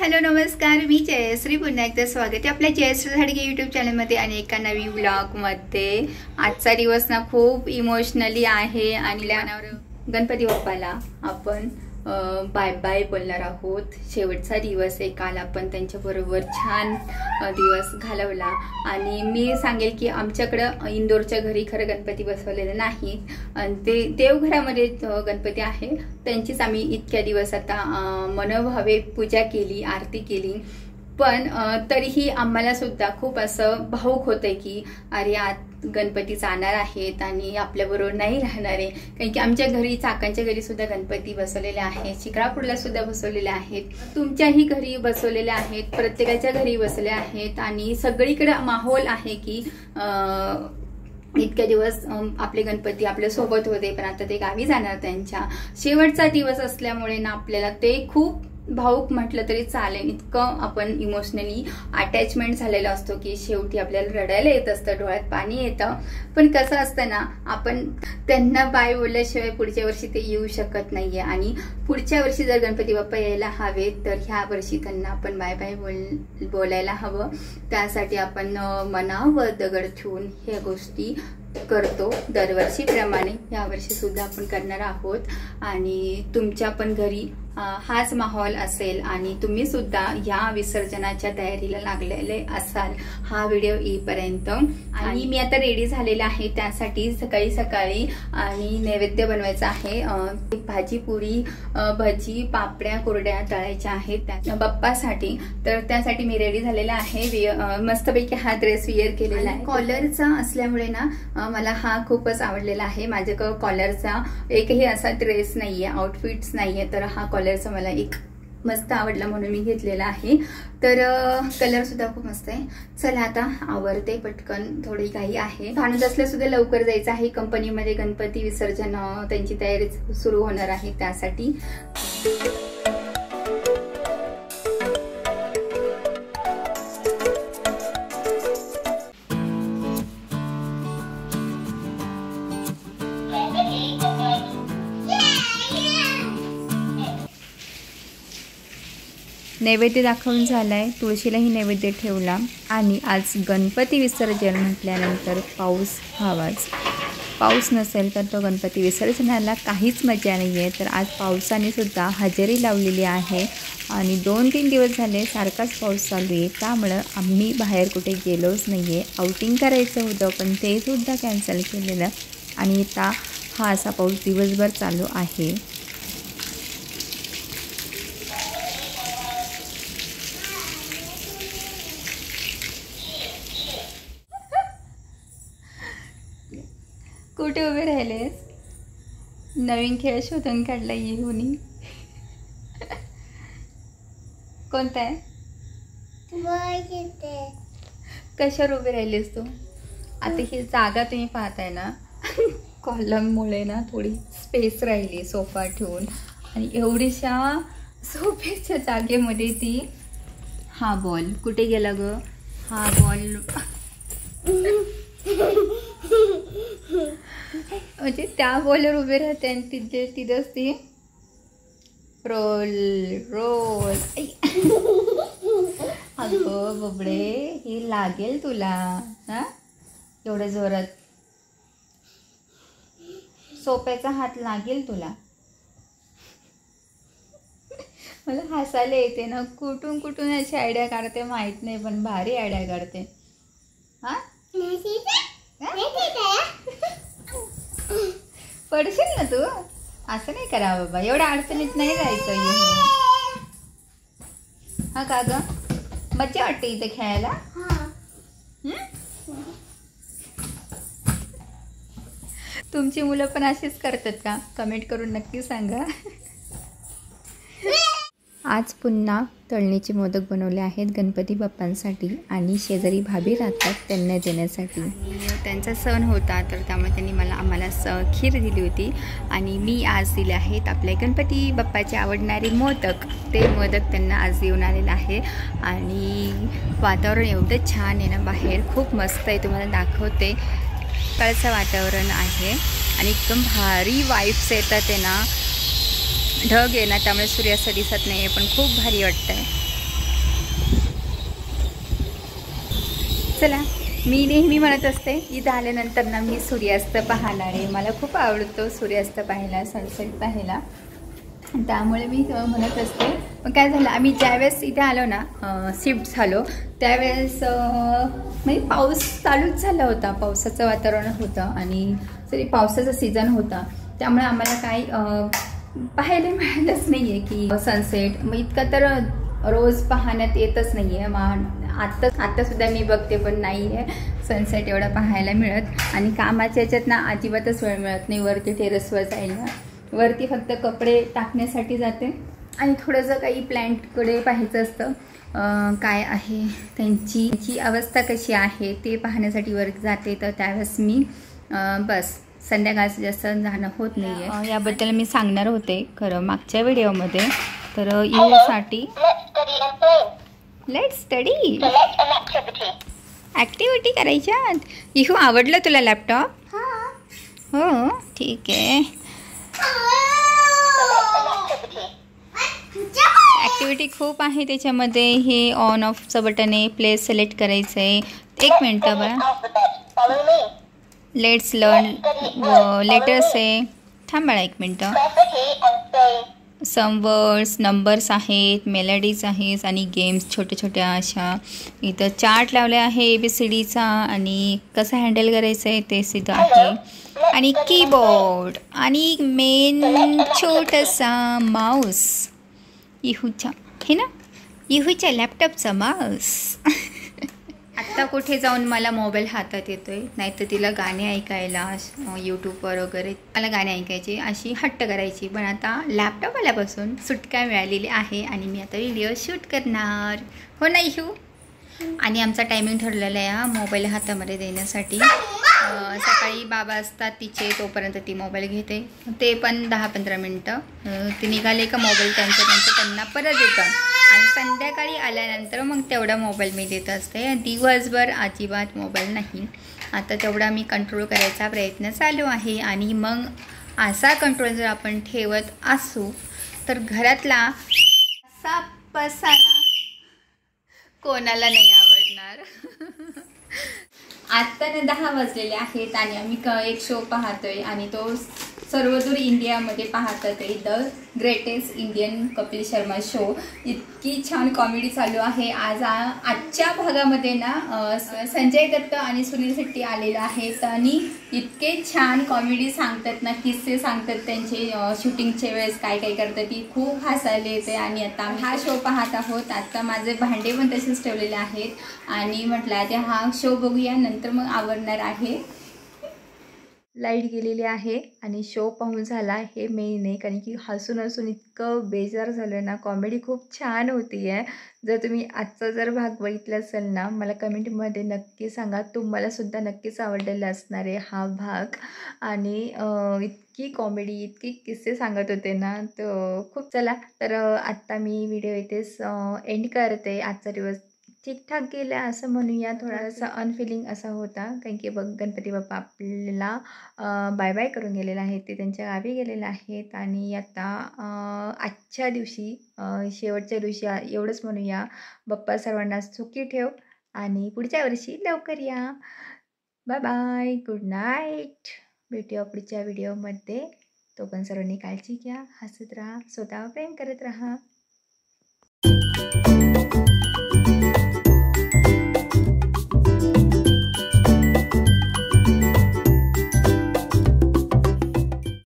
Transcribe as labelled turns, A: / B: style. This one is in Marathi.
A: हॅलो नमस्कार, मी जयश्री. पुन्हा एकदा स्वागत आहे आपल्या जयश्री झाडगे यूट्यूब चॅनलमध्ये आणि एका नवीन व्लॉगमध्ये. आजचा दिवस ना खूप इमोशनली आहे आणि गणपती बाप्पाला आपण बाय बाय बोलणार आहोत. शेवटचा दिवस आहे. काल आपण त्यांच्याबरोबर छान दिवस घालवला आणि मी सांगेल की आमच्याकडं इंदोरच्या घरी खरं गणपती बसवलेले नाही आणि ते देवघरामध्ये गणपती आहे. त्यांचीच आम्ही इतक्या दिवस आता मनोभावे पूजा केली, आरती केली. पण तरीही आम्हाला सुद्धा खूप असं भावुक होतंय की अरे आज गणपती जाणार आहेत आणि आपल्याबरोबर नाही राहणार आहे. कारण की आमच्या घरी, चाकांच्या घरी सुद्धा गणपती बसवलेले आहेत, चिखलापूरला सुद्धा बसवलेले आहेत, तुमच्याही घरी बसवलेले आहेत, प्रत्येकाच्या घरी बसले आहेत आणि सगळीकडे माहोल आहे की इतक्या दिवस आपले गणपती आपल्या सोबत होते पण आता ते गावी जाणार. त्यांच्या शेवटचा दिवस असल्यामुळे ना आपल्याला ते खूप भावुक म्हटलं तरी चालेल, इतकं आपण इमोशनली अटॅचमेंट झालेला असतो की शेवटी आपल्याला रडायला येत असतं, डोळ्यात पाणी येतं. पण कसं असतं ना, आपण त्यांना बाय बोलल्याशिवाय पुढच्या वर्षी ते येऊ शकत नाहीये आणि पुढच्या वर्षी जर गणपती बाप्पा यायला हवे तर ह्या वर्षी त्यांना आपण बाय बाय बोलायला हवं. त्यासाठी आपण मनावर दगड ठेवून ह्या गोष्टी करतो दरवर्षीप्रमाणे. यावर्षी सुद्धा आपण करणार आहोत आणि तुमच्या पण घरी हाच माहोल असेल आणि तुम्ही सुद्धा या विसर्जनाच्या तयारीला लागलेले असाल हा व्हिडिओ येईपर्यंत. आणि मी आता रेडी झालेला आहे त्यासाठी सकाळी सकाळी आणि नैवेद्य बनवायचा आहे. भाजी, पुरी, भजी, पापड्या, कुरड्या तळायच्या आहेत बाप्पासाठी. तर त्यासाठी मी रेडी झालेला आहे. मस्तपैकी हा ड्रेस विअर केलेला आहे. कॉलरचा असल्यामुळे ना मला हा खूपच आवडलेला आहे. माझ्याकडे कॉलरचा एकही असा ड्रेस नाहीये, आउटफिट्स नाहीये, तर हा कॉलरचा मला एक मस्त आवडला म्हणून मी घेतलेला आहे. तर कलर सुद्धा खूप मस्त आहे. चला आता आवरते पटकन, थोडी घाई आहे. भांडत असल्या सुद्धा लवकर जायचं आहे कंपनीमध्ये. गणपती विसर्जन त्यांची तयारी सुरू होणार आहे त्यासाठी. नैवेद्य दाखवून झालाय, तुळशीलाही नैवेद्य ठेवला आणि आज गणपती विसर्जन म्हटल्यानंतर पाऊस हवाच. पाऊस नसेल तर तो गणपती विसर्जनाला काहीच मजा नाही आहे. तर आज पावसाने सुद्धा हजेरी लावलेली आहे आणि 2-3 दिवस झाले सारखाच पाऊस चालू आहे. त्यामुळं आम्ही बाहेर कुठे गेलोच नाही आहे. आउटिंग करायचं होतं पण ते सुद्धा कॅन्सल केलेलं आणि आता हा असा पाऊस दिवसभर चालू आहे. कुठे उभे राहिलेस? नवीन खेळ शोधून काढला येऊनी. कोणता आहे? कशावर उभे राहिलेस तू? आता ही जागा तुम्ही पाहताय ना, कॉलममुळे ना थोडी स्पेस राहिली सोफा ठेवून आणि एवढीशा सोफ्याच्या जागेमध्ये ती हा बॉल कुठे गेला ग? हा बॉल म्हणजे त्या बॉलवर उभे राहते आणि तिथंच ती रोल रोल. अगं बबडे, हे लागेल तुला हा एवढ्या जोरात. सोप्याचा हात लागेल तुला. मला हसायला येते ना, कुठून कुठून अशी आयडिया काढते माहित नाही पण भारी आयडिया काढते. हा पडशील ना तू. असं नाही करा बाबा, एवढ्या अडचणीत नाही जायचं. हा का ग, मज्जा वाटते इथे खेळायला. तुमची मुलं पण अशीच करतात का? कमेंट करून नक्की सांगा. आज पुन्हा तळणीचे मोदक बनवले आहेत गणपती बाप्पांसाठी आणि शेजारी भाभी राहतात त्यांना देण्यासाठी. त्यांचा सण होता तर त्यामुळे त्यांनी आम्हाला खीर दिली होती आणि मी आज दिले आहेत आपल्या गणपती बाप्पाचे आवडणारे मोदक. ते मोदक त्यांना आज देऊन आलेलं आहे आणि वातावरण एवढं छान आहे ना, बाहेर खूप मस्त आहे. तुम्हाला दाखवते. सकाळचं वातावरण आहे आणि एकदम भारी वाईब्स येतात आहे ना. ढग आहे ना त्यामुळे सूर्यास्त दिसत नाही आहे पण खूप भारी वाटतं आहे. चला, मी नेहमी म्हणत असते इथं आल्यानंतर ना मी सूर्यास्त पाहणार आहे. मला खूप आवडतो सूर्यास्त पाहायला, सनसेट पाहायला. त्यामुळे मी म्हणत असते. पण काय झालं, आम्ही ज्यावेळेस इथे आलो ना, शिफ्ट झालो त्यावेळेस म्हणजे पाऊस चालूच झाला होता. पावसाचं वातावरण होतं आणि तरी पावसाचा सीझन होता. त्यामुळे आम्हाला काही पाहायला मिळालंच नाही आहे की सनसेट. मग इतकं तर रोज पाहण्यात येतच नाही आहे. आत्तासुद्धा मी बघते पण नाही आहे सनसेट एवढा पाहायला मिळत. आणि कामाच्या ह्याच्यात ना अजिबातच वेळ मिळत नाही वरती टेरेसवर जायला. वरती फक्त कपडे टाकण्यासाठी जाते आणि थोडंसं काही प्लॅन्टकडे पाहायचं असतं, काय आहे त्यांची अवस्था कशी आहे ते पाहण्यासाठी वर जाते. तर त्यावेळेस मी बस संध्याकाळचं जास्त जाणं होत नाही आहे. याबद्दल मी सांगणार होते खरं मागच्या व्हिडिओमध्ये. तर इहूसाठी लेट्स स्टडी ॲक्टिव्हिटी करायच्यात. इहू आवडलं तुला लॅपटॉप? हो ठीक आहे. ॲक्टिव्हिटी खूप आहे त्याच्यामध्ये. हे ऑन ऑफचं बटन आहे, प्लेस सिलेक्ट करायचं आहे. एक मिनटं बघा, लेट्स लर्न लेटर्स आहे. थांब बाळा एक मिनटं. सम वर्ड्स, नंबर्स आहेत, मेलडीज आहेत आणि गेम्स छोट्या छोट्या अशा. इथं चार्ट लावले आहे ABCDचा आणि कसं हँडल करायचं आहे ते सुद्धा आहे. आणि कीबोर्ड आणि मेन छोटासा माऊस. इहूचा हे ना, इहूच्या लॅपटॉपचा माऊस. आत्ता कुठे जाऊन मला मोबाईल हातात येतोय, नाहीतर तिला गाणे ऐकायला यूट्यूबवर वगैरे मला गाणे ऐकायचे अशी हट्ट करायची. पण आता लॅपटॉप आल्यापासून सुटका मिळालेली आहे आणि मी आता व्हिडिओ शूट करणार. हो ना इहू? आणि आमचा टायमिंग ठरलेला आहे मोबाईल हातामध्ये देण्यासाठी. सकाळी बाबा असतात तिचे, तोपर्यंत ती मोबाईल घेते, ते पण 10-15 मिनटं. ते निघाले का मोबाईल त्यांना परत देतात. आणि संध्याकाळी आल्यानंतर मग तेवढा मोबाईल मी देत असते. दिवसभर अजिबात मोबाईल नाही. आता तेवढा मी कंट्रोल करायचा प्रयत्न चालू आहे. आणि मग असा कंट्रोल जर आपण ठेवत असू तर घरातला असा पसारा कोणाला नाही आवडणार. आत्ता ना 10 वाजलेले आहेत आणि आम्ही एक शो पाहतोय आणि तो सर्वदूर इंडियामध्ये पाहतात आहे, the greatest Indian Kapil Sharma show. इतकी छान कॉमेडी चालू आहे. आजच्या भागामध्ये ना संजय दत्त आणि सुनील शेट्टी आलेले आहेत आणि इतके छान कॉमेडी सांगतात ना, किस्से सांगतात त्यांचे शूटिंगच्या वेळेस काय काय करतात, ती खूप हसायला येते. आणि आता हा शो पाहत आहोत. आता माझे भांडे पण तसेच ठेवलेले आहेत आणि म्हटलं आता हा शो बघूया, नंतर मग आवडणार आहे. लाईट गेलेली आहे आणि शो पाहून झाला हे मेन आहे, कारण की हसून हसून इतकं बेजार झालं ना. कॉमेडी खूप छान होती आहे. जर तुम्ही आजचा जर भाग बघितला असेल ना, मला कमेंटमध्ये नक्की सांगा. तुम्हालासुद्धा नक्कीच आवडलेला असणार आहे हा भाग. आणि इतकी कॉमेडी, इतकी किस्से सांगत होते ना, तर खूप. चला तर आत्ता मी व्हिडिओ इथेच एंड करते. आजचा दिवस ठीकठाक गेला असं म्हणूया. थोडासा अनफिलिंग असा होता, कारण की बघ गणपती बाप्पा आपल्याला बाय बाय करून गेलेला आहे. ते त्यांच्या गावी गेलेले आहेत. आणि आता आजच्या दिवशी शेवटच्या दिवशी एवढंच म्हणूया, बाप्पा सर्वांना सुखी ठेव आणि पुढच्या वर्षी लवकर या. Bye bye, good night. भेटूया पुढच्या व्हिडिओमध्ये. तो पण सर्वांनी काळजी घ्या, हसत राहा, स्वतःवर प्रेम करत राहा.